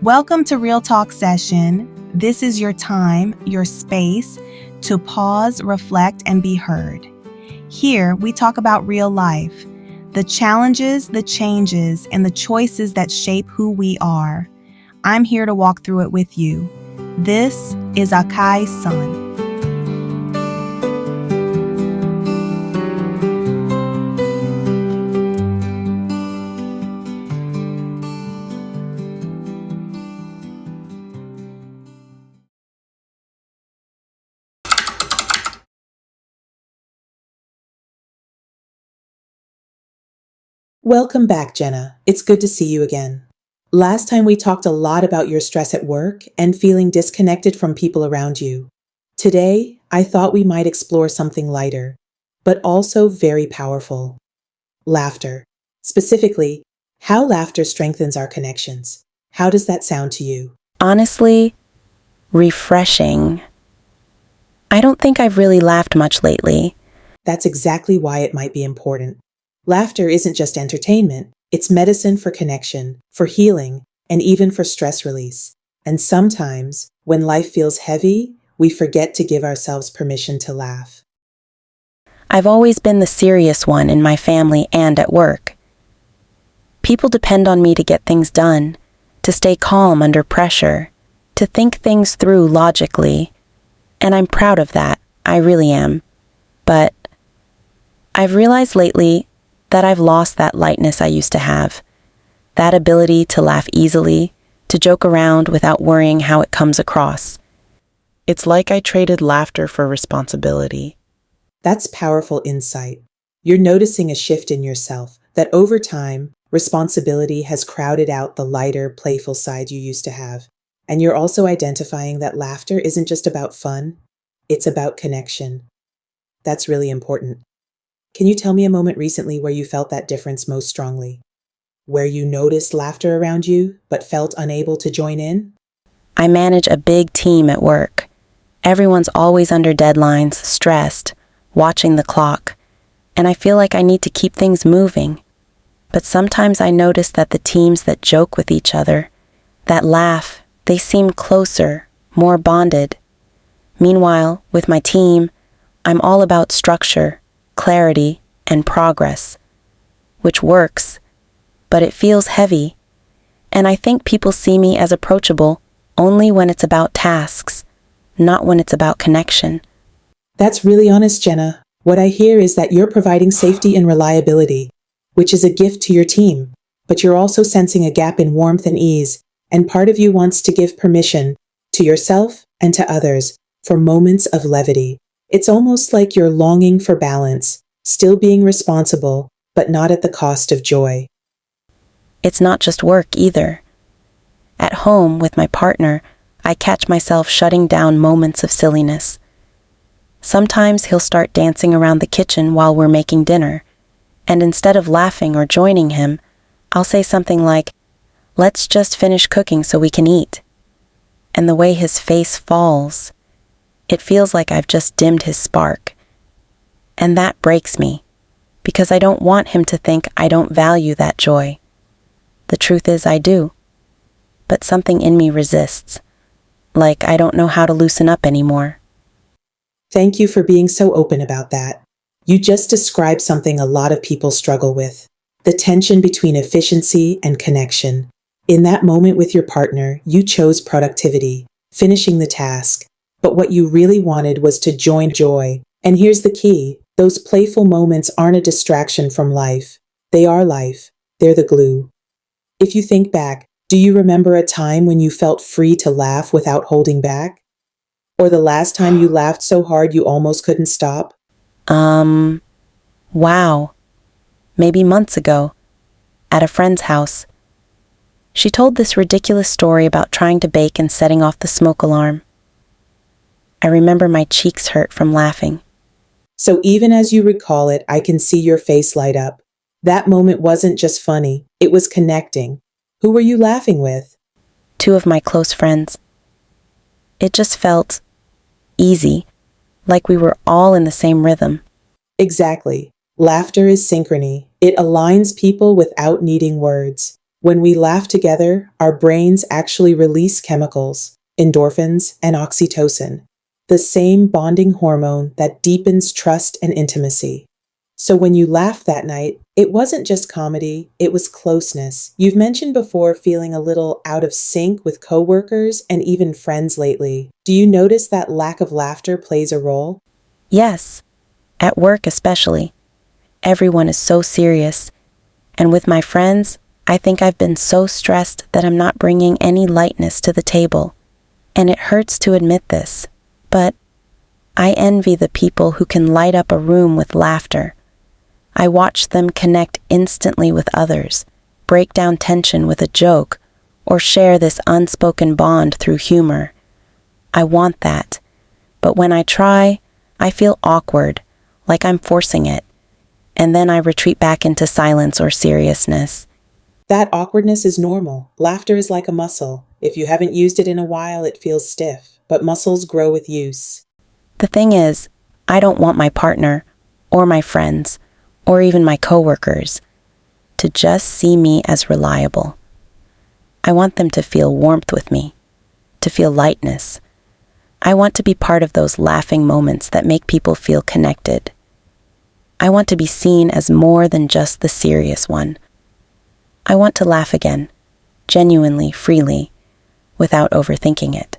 Welcome to Real Talk Session. This is your time, your space to pause, reflect, and be heard. Here, we talk about real life, the challenges, the changes, and the choices that shape who we are. I'm here to walk through it with you. This is Akai Sain. Welcome back, Jenna. It's good to see you again. Last time we talked a lot about your stress at work and feeling disconnected from people around you. Today, I thought we might explore something lighter, but also very powerful. Laughter. Specifically, how laughter strengthens our connections. How does that sound to you? Honestly, refreshing. I don't think I've really laughed much lately. That's exactly why it might be important. Laughter isn't just entertainment, it's medicine for connection, for healing, and even for stress release. And sometimes, when life feels heavy, we forget to give ourselves permission to laugh. I've always been the serious one in my family and at work. People depend on me to get things done, to stay calm under pressure, to think things through logically. And I'm proud of that, I really am. But I've realized lately that I've lost that lightness I used to have, that ability to laugh easily, to joke around without worrying how it comes across. It's like I traded laughter for responsibility. That's powerful insight. You're noticing a shift in yourself, that over time, responsibility has crowded out the lighter, playful side you used to have. And you're also identifying that laughter isn't just about fun, it's about connection. That's really important. Can you tell me a moment recently where you felt that difference most strongly? Where you noticed laughter around you, but felt unable to join in? I manage a big team at work. Everyone's always under deadlines, stressed, watching the clock, and I feel like I need to keep things moving. But sometimes I notice that the teams that joke with each other, that laugh, they seem closer, more bonded. Meanwhile, with my team, I'm all about structure, clarity, and progress, which works, but it feels heavy. And I think people see me as approachable only when it's about tasks, not when it's about connection. That's really honest, Jenna. What I hear is that you're providing safety and reliability, which is a gift to your team, but you're also sensing a gap in warmth and ease, and part of you wants to give permission to yourself and to others for moments of levity. It's almost like you're longing for balance, still being responsible, but not at the cost of joy. It's not just work either. At home with my partner, I catch myself shutting down moments of silliness. Sometimes he'll start dancing around the kitchen while we're making dinner, and instead of laughing or joining him, I'll say something like, "Let's just finish cooking so we can eat." And the way his face falls, it feels like I've just dimmed his spark. And that breaks me, because I don't want him to think I don't value that joy. The truth is I do. But something in me resists, like I don't know how to loosen up anymore. Thank you for being so open about that. You just described something a lot of people struggle with, the tension between efficiency and connection. In that moment with your partner, you chose productivity, finishing the task. But what you really wanted was to join joy. And here's the key. Those playful moments aren't a distraction from life. They are life. They're the glue. If you think back, do you remember a time when you felt free to laugh without holding back? Or the last time you laughed so hard you almost couldn't stop? Wow. Maybe months ago, at a friend's house. She told this ridiculous story about trying to bake and setting off the smoke alarm. I remember my cheeks hurt from laughing. So even as you recall it, I can see your face light up. That moment wasn't just funny, it was connecting. Who were you laughing with? 2 of my close friends. It just felt easy, like we were all in the same rhythm. Exactly. Laughter is synchrony. It aligns people without needing words. When we laugh together, our brains actually release chemicals, endorphins and oxytocin, the same bonding hormone that deepens trust and intimacy. So when you laughed that night, it wasn't just comedy, it was closeness. You've mentioned before feeling a little out of sync with coworkers and even friends lately. Do you notice that lack of laughter plays a role? Yes, at work especially. Everyone is so serious. And with my friends, I think I've been so stressed that I'm not bringing any lightness to the table. And it hurts to admit this, but I envy the people who can light up a room with laughter. I watch them connect instantly with others, break down tension with a joke, or share this unspoken bond through humor. I want that, but when I try, I feel awkward, like I'm forcing it, and then I retreat back into silence or seriousness. That awkwardness is normal. Laughter is like a muscle. If you haven't used it in a while, it feels stiff, but muscles grow with use. The thing is, I don't want my partner, or my friends, or even my coworkers, to just see me as reliable. I want them to feel warmth with me, to feel lightness. I want to be part of those laughing moments that make people feel connected. I want to be seen as more than just the serious one. I want to laugh again, genuinely, freely, without overthinking it.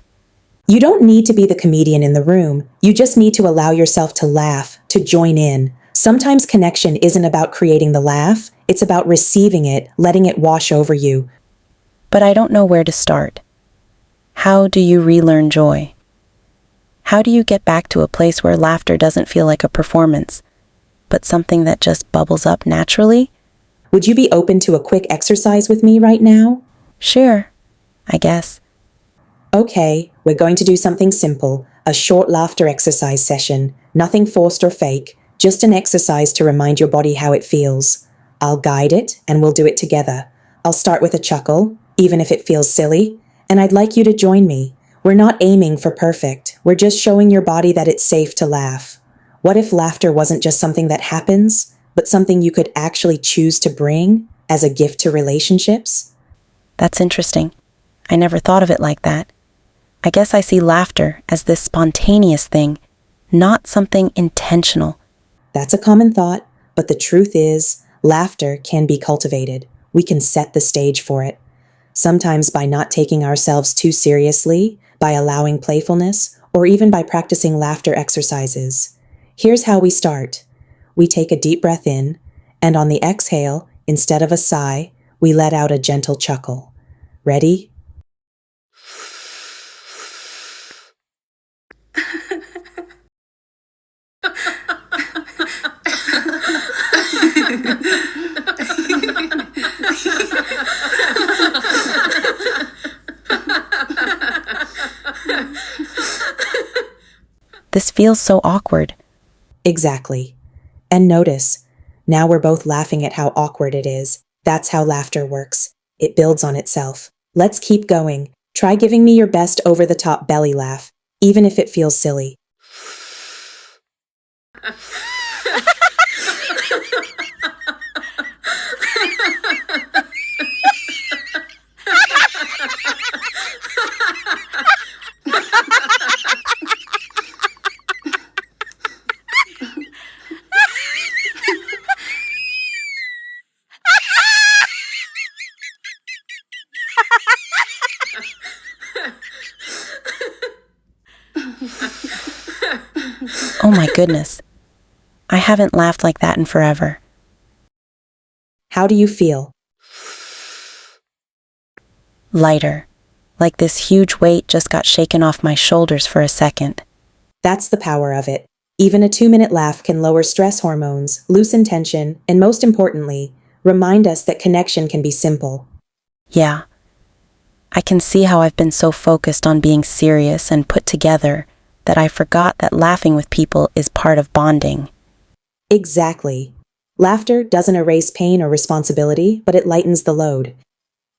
You don't need to be the comedian in the room. You just need to allow yourself to laugh, to join in. Sometimes connection isn't about creating the laugh, it's about receiving it, letting it wash over you. But I don't know where to start. How do you relearn joy? How do you get back to a place where laughter doesn't feel like a performance, but something that just bubbles up naturally? Would you be open to a quick exercise with me right now? Sure, I guess. Okay, we're going to do something simple, a short laughter exercise session. Nothing forced or fake, just an exercise to remind your body how it feels. I'll guide it and we'll do it together. I'll start with a chuckle, even if it feels silly, and I'd like you to join me. We're not aiming for perfect, we're just showing your body that it's safe to laugh. What if laughter wasn't just something that happens, but something you could actually choose to bring as a gift to relationships? That's interesting. I never thought of it like that. I guess I see laughter as this spontaneous thing, not something intentional. That's a common thought, but the truth is, laughter can be cultivated. We can set the stage for it. Sometimes by not taking ourselves too seriously, by allowing playfulness, or even by practicing laughter exercises. Here's how we start. We take a deep breath in, and on the exhale, instead of a sigh, we let out a gentle chuckle. Ready? This feels so awkward. Exactly. And notice, now we're both laughing at how awkward it is. That's how laughter works. It builds on itself. Let's keep going. Try giving me your best over-the-top belly laugh, even if it feels silly. Oh my goodness. I haven't laughed like that in forever. How do you feel? Lighter. Like this huge weight just got shaken off my shoulders for a second. That's the power of it. Even a 2-minute laugh can lower stress hormones, loosen tension, and most importantly, remind us that connection can be simple. Yeah. I can see how I've been so focused on being serious and put together that I forgot that laughing with people is part of bonding. Exactly. Laughter doesn't erase pain or responsibility, but it lightens the load.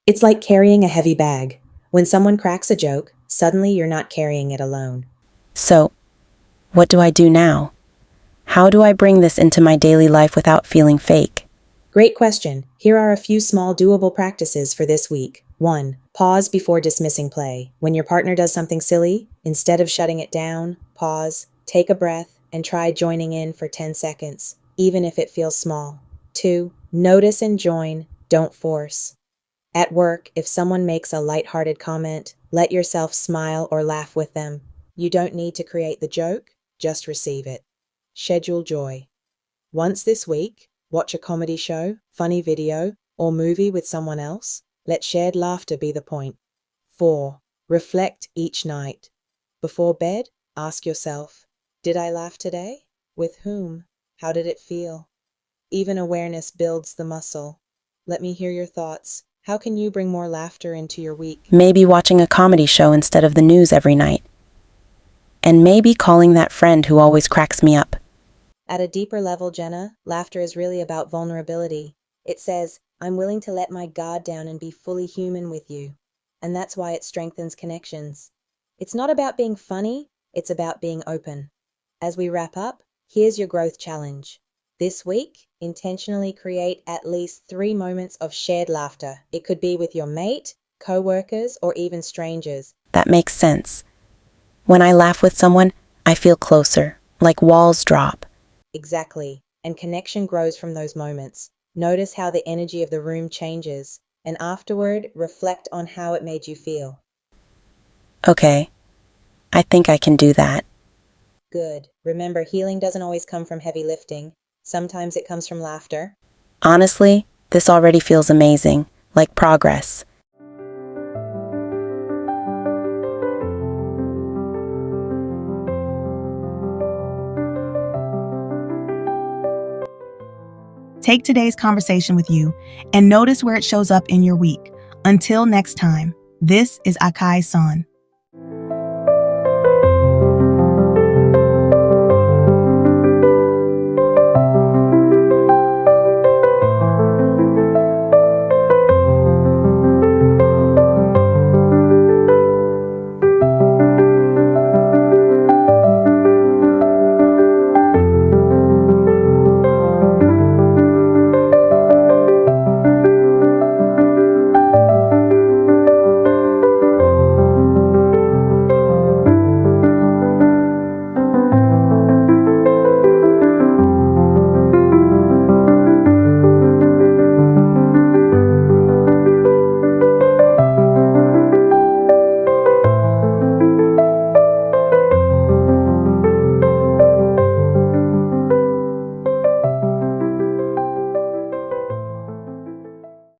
It's like carrying a heavy bag. When someone cracks a joke, suddenly you're not carrying it alone. So, what do I do now? How do I bring this into my daily life without feeling fake? Great question. Here are a few small doable practices for this week. 1. Pause before dismissing play. When your partner does something silly, instead of shutting it down, pause, take a breath, and try joining in for 10 seconds, even if it feels small. 2. Notice and join, don't force. At work, if someone makes a lighthearted comment, let yourself smile or laugh with them. You don't need to create the joke, just receive it. Schedule joy. Once this week, watch a comedy show, funny video, or movie with someone else. Let shared laughter be the point. 4. Reflect each night. Before bed, ask yourself, did I laugh today? With whom? How did it feel? Even awareness builds the muscle. Let me hear your thoughts. How can you bring more laughter into your week? Maybe watching a comedy show instead of the news every night. And maybe calling that friend who always cracks me up. At a deeper level, Jenna, laughter is really about vulnerability. It says, I'm willing to let my guard down and be fully human with you. And that's why it strengthens connections. It's not about being funny, it's about being open. As we wrap up, here's your growth challenge. This week, intentionally create at least 3 moments of shared laughter. It could be with your mate, co-workers, or even strangers. That makes sense. When I laugh with someone, I feel closer, like walls drop. Exactly. And connection grows from those moments. Notice how the energy of the room changes, and afterward, reflect on how it made you feel. Okay, I think I can do that. Good. Remember, healing doesn't always come from heavy lifting. Sometimes it comes from laughter. Honestly, this already feels amazing, like progress. Take today's conversation with you and notice where it shows up in your week. Until next time, this is Akai Sain.